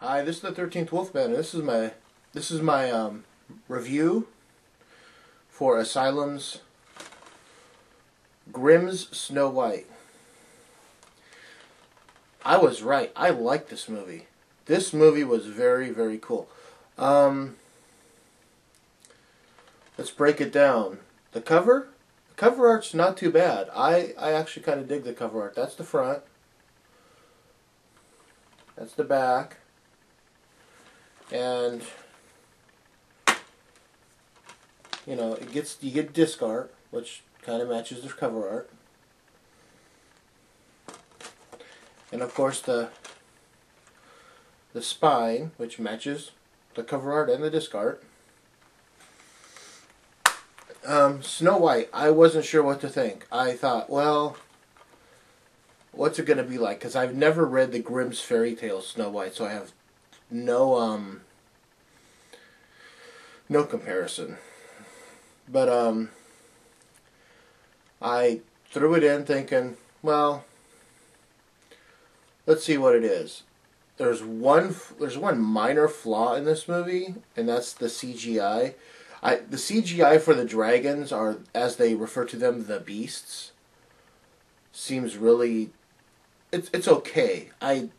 Hi, this is the 13th Wolfman, and this is my review for Asylum's Grimm's Snow White. I was right. I like this movie. This movie was very, very cool. Um, let's break it down. The cover art's not too bad. I actually kind of dig the cover art. That's the front. That's the back. And you get disc art, which kind of matches the cover art, and of course the spine, which matches the cover art and the disc art. Snow White, I wasn't sure what to think. I thought, well, what's it going to be like? Because I've never read the Grimm's fairy tale Snow White, so I have no comparison. But I threw it in thinking, well, let's see what it is. There's one minor flaw in this movie, and that's the CGI. The CGI for the dragons, are, as they refer to them, the beasts, seems really, it's okay. I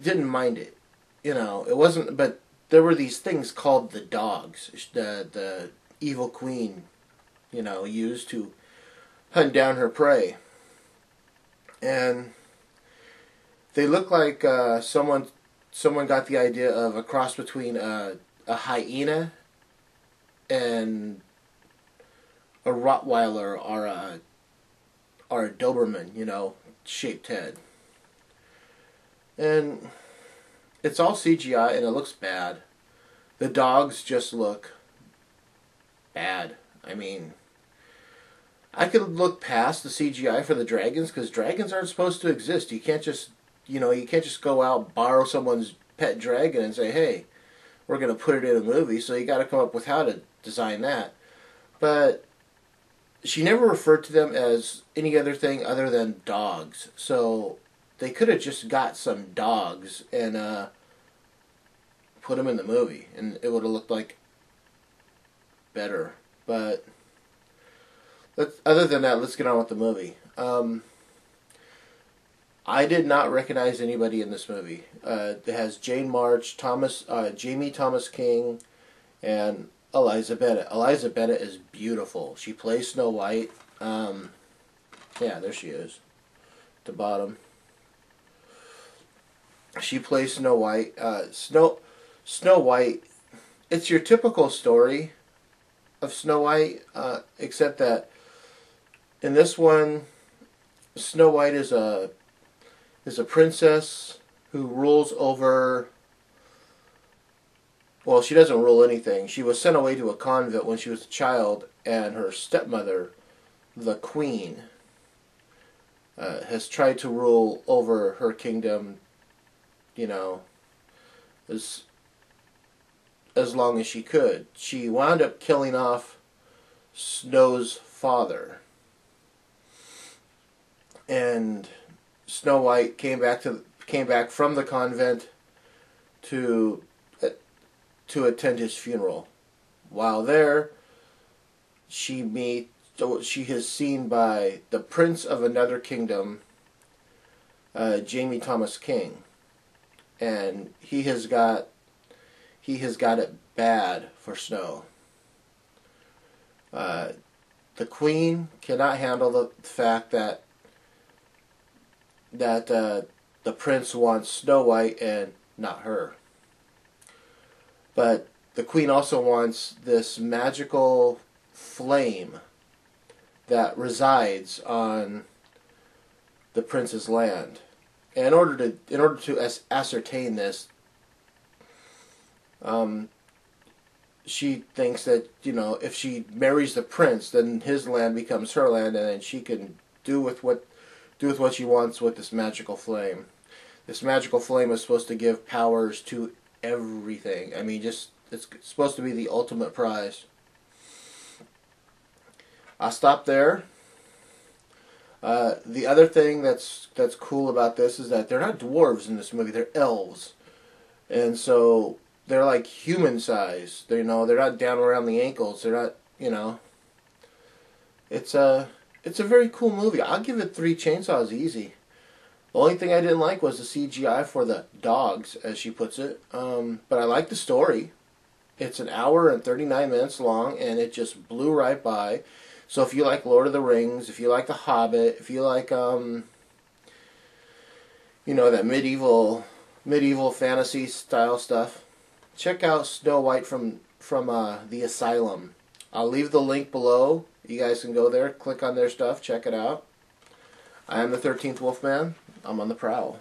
didn't mind it. It wasn't, but there were these things called the dogs, the evil queen, used to hunt down her prey. And they look like someone got the idea of a cross between a hyena and a Rottweiler or a Doberman, shaped head. And it's all CGI and it looks bad. The dogs just look bad. I mean, I could look past the CGI for the dragons, because dragons aren't supposed to exist. You can't just, go out, borrow someone's pet dragon and say, hey, we're going to put it in a movie. So you got to come up with how to design that. But she never referred to them as any other thing other than dogs. So they could have just got some dogs and put them in the movie, and it would have looked like better. But other than that, let's get on with the movie. I did not recognize anybody in this movie. It has Jane March, Jamie Thomas King, and Eliza Bennett. Eliza Bennett is beautiful. She plays Snow White. Yeah, there she is, at the bottom. She plays Snow White. Snow White. It's your typical story of Snow White, except that in this one, Snow White is a princess who rules over. Well, she doesn't rule anything. She was sent away to a convent when she was a child, and her stepmother, the queen, has tried to rule over her kingdom, as long as she could. She wound up killing off Snow's father. And Snow White came back from the convent to attend his funeral. While there, she is seen by the prince of another kingdom, Jamie Thomas King, and he has got it bad for Snow. The queen cannot handle the fact that the prince wants Snow White and not her. But the queen also wants this magical flame that resides on the prince's land. And in order to ascertain this, she thinks that, if she marries the prince, then his land becomes her land, and then she can do with what she wants with this magical flame. This magical flame is supposed to give powers to everything. I mean, it's supposed to be the ultimate prize. I'll stop there. The other thing that's cool about this is that they're not dwarves in this movie; they're elves, and so they're like human size. They're they're not down around the ankles. They're not It's a very cool movie. I'll give it 3 chainsaws easy. The only thing I didn't like was the CGI for the dogs, as she puts it. But I like the story. It's an hour and 39 minutes long, and it just blew right by. So if you like Lord of the Rings, if you like The Hobbit, if you like that medieval fantasy style stuff, check out Snow White from the Asylum. I'll leave the link below. You guys can go there, click on their stuff, check it out. I am the 13th Wolfman. I'm on the prowl.